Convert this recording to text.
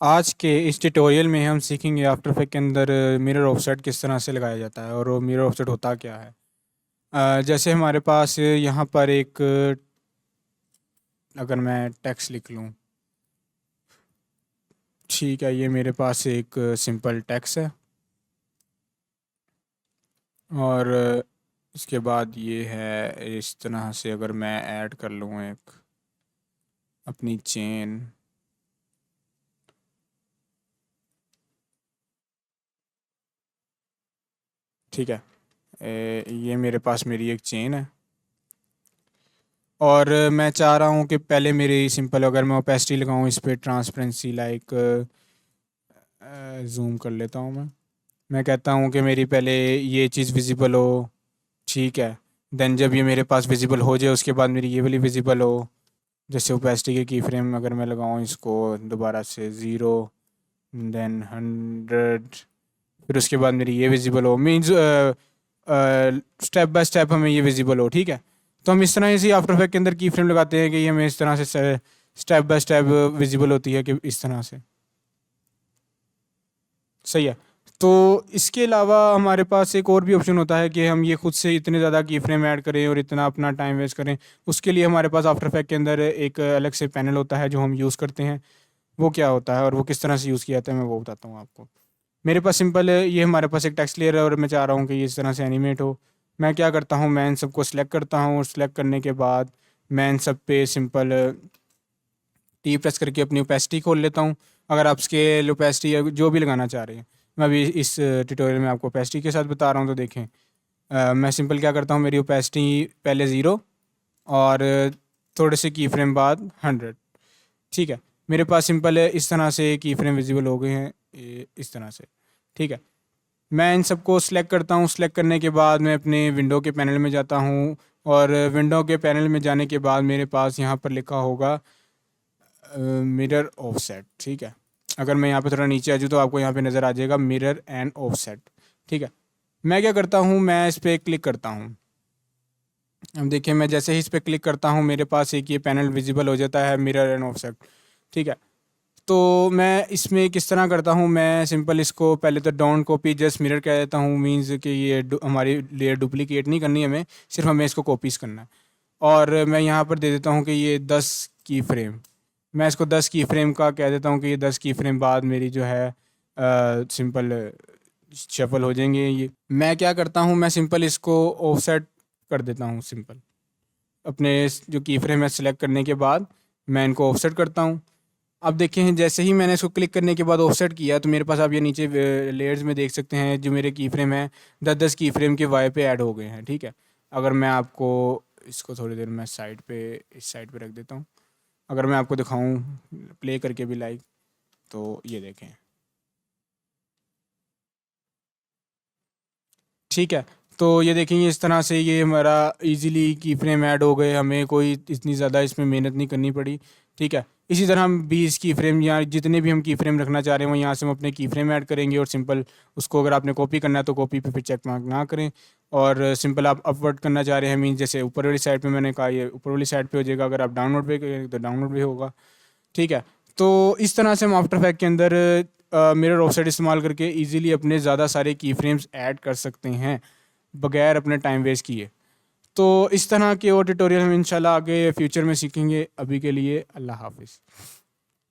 आज के इस ट्यूटोरियल में हम सीखेंगे आफ्टर इफेक्ट के अंदर मिरर ऑफसेट किस तरह से लगाया जाता है और वो मिरर ऑफसेट होता क्या है। जैसे हमारे पास यहाँ पर एक अगर मैं टेक्स्ट लिख लूँ। ठीक है, ये मेरे पास एक सिंपल टेक्स्ट है और इसके बाद ये है इस तरह से। अगर मैं ऐड कर लूँ एक अपनी चेन, ठीक है। ये मेरे पास मेरी एक चेन है और मैं चाह रहा हूँ कि पहले मेरी सिंपल, अगर मैं ओपेसिटी लगाऊँ इस पे, ट्रांसपेरेंसी लाइक, जूम कर लेता हूँ मैं कहता हूँ कि मेरी पहले ये चीज़ विजिबल हो। ठीक है, देन जब ये मेरे पास विजिबल हो जाए उसके बाद मेरी ये वाली विजिबल हो। जैसे ओपेसिटी के की फ्रेम अगर मैं लगाऊँ इसको दोबारा से 0, देन 100, फिर उसके बाद मेरी ये विजिबल हो। मीन्स स्टेप बाय स्टेप हमें ये विजिबल हो। ठीक है, तो हम इस तरह इसी आफ्टर इफेक्ट के अंदर की फ्रेम लगाते हैं कि ये हमें इस तरह से स्टेप बाय स्टेप विजिबल होती है कि इस तरह से। सही है। तो इसके अलावा हमारे पास एक और भी ऑप्शन होता है कि हम ये खुद से इतने ज़्यादा की फ्रेम ऐड करें और इतना अपना टाइम वेस्ट करें। उसके लिए हमारे पास आफ्टर इफेक्ट के अंदर एक अलग से पैनल होता है जो हम यूज़ करते हैं। वो क्या होता है और वो किस तरह से यूज़ किया जाता है, मैं वो बताता हूँ आपको। मेरे पास सिंपल ये हमारे पास एक टेक्स्ट लेयर है और मैं चाह रहा हूँ कि ये इस तरह से एनिमेट हो। मैं क्या करता हूँ, मैं इन सबको सिलेक्ट करता हूँ और सिलेक्ट करने के बाद मैं इन सब पे सिंपल टी प्रेस करके अपनी ओपेसिटी खोल लेता हूँ। अगर आप स्केल, ओपेसिटी या जो भी लगाना चाह रहे हैं, मैं अभी इस ट्यूटोरियल में आपको ओपेसिटी के साथ बता रहा हूँ। तो देखें, मैं सिंपल क्या करता हूँ, मेरी ओपेसिटी पहले 0 और थोड़े से की फ्रेम बाद 100। ठीक है, मेरे पास सिंपल है इस तरह से की फ्रेम विजिबल हो गए हैं, इस तरह से। ठीक है, मैं इन सबको सिलेक्ट करता हूँ। सिलेक्ट करने के बाद मैं अपने विंडो के पैनल में जाता हूँ और विंडो के पैनल में जाने के बाद मेरे पास यहाँ पर लिखा होगा मिरर ऑफसेट। ठीक है, अगर मैं यहाँ पे थोड़ा नीचे आ जाऊँ तो आपको यहाँ पे नज़र आ जाएगा मिरर एंड ऑफसेट। ठीक है, मैं क्या करता हूँ, मैं इस पर क्लिक करता हूँ। अब देखिए, मैं जैसे ही इस पर क्लिक करता हूँ मेरे पास एक ये पैनल विजिबल हो जाता है, मिरर एंड ऑफसेट। ठीक है, तो मैं इसमें किस तरह करता हूँ, मैं सिंपल इसको पहले तो डोंट कॉपी जस्ट मिरर कह देता हूँ। मीन्स कि ये हमारी लेयर डुप्लीकेट नहीं करनी हमें, सिर्फ हमें इसको कॉपीज़ करना है। और मैं यहाँ पर दे देता हूँ कि ये 10 की फ्रेम। मैं इसको 10 की फ्रेम का कह देता हूँ कि ये 10 की फ्रेम बाद मेरी जो है सिंपल शफल हो जाएंगे। ये मैं क्या करता हूँ, मैं सिंपल इसको ऑफसेट कर देता हूँ। सिंपल अपने जो की फ्रेम है सेलेक्ट करने के बाद मैं इनको ऑफसेट करता हूँ। अब देखें, जैसे ही मैंने इसको क्लिक करने के बाद ऑफसेट किया तो मेरे पास आप ये नीचे लेयर्स में देख सकते हैं जो मेरे की फ्रेम है 10-10 की फ्रेम के वाई पे ऐड हो गए हैं। ठीक है, अगर मैं आपको इसको थोड़ी देर मैं साइड पे, इस साइड पे रख देता हूँ। अगर मैं आपको दिखाऊं प्ले करके भी लाइक, तो ये देखें। ठीक है, तो ये देखेंगे इस तरह से ये हमारा इजीली की फ्रेम ऐड हो गए, हमें कोई इतनी ज़्यादा इसमें मेहनत नहीं करनी पड़ी। ठीक है, इसी तरह हम 20 की फ्रेम या जितने भी हम की फ्रेम रखना चाह रहे हैं वो यहाँ से हम अपने की फ्रेम ऐड करेंगे और सिंपल उसको अगर आपने कॉपी करना है तो कॉपी पे फिर चेक मार्क ना करें। और सिंपल आप अपवर्ड करना चाह रहे हैं, मीन जैसे ऊपर वाली साइड पे मैंने कहा ये ऊपर वाली साइड पे हो जाएगा, अगर आप डाउनलोड पे करेंगे तो डाउनलोड भी होगा। ठीक है, तो इस तरह से हम आफ्टर इफेक्ट के अंदर मिरर ऑफसेट इस्तेमाल करके इजीली अपने ज़्यादा सारे की फ्रेम्स ऐड कर सकते हैं बगैर अपने टाइम वेस्ट किए। तो इस तरह के और ट्यूटोरियल हम इंशाल्लाह आगे फ्यूचर में सीखेंगे। अभी के लिए अल्लाह हाफिज़।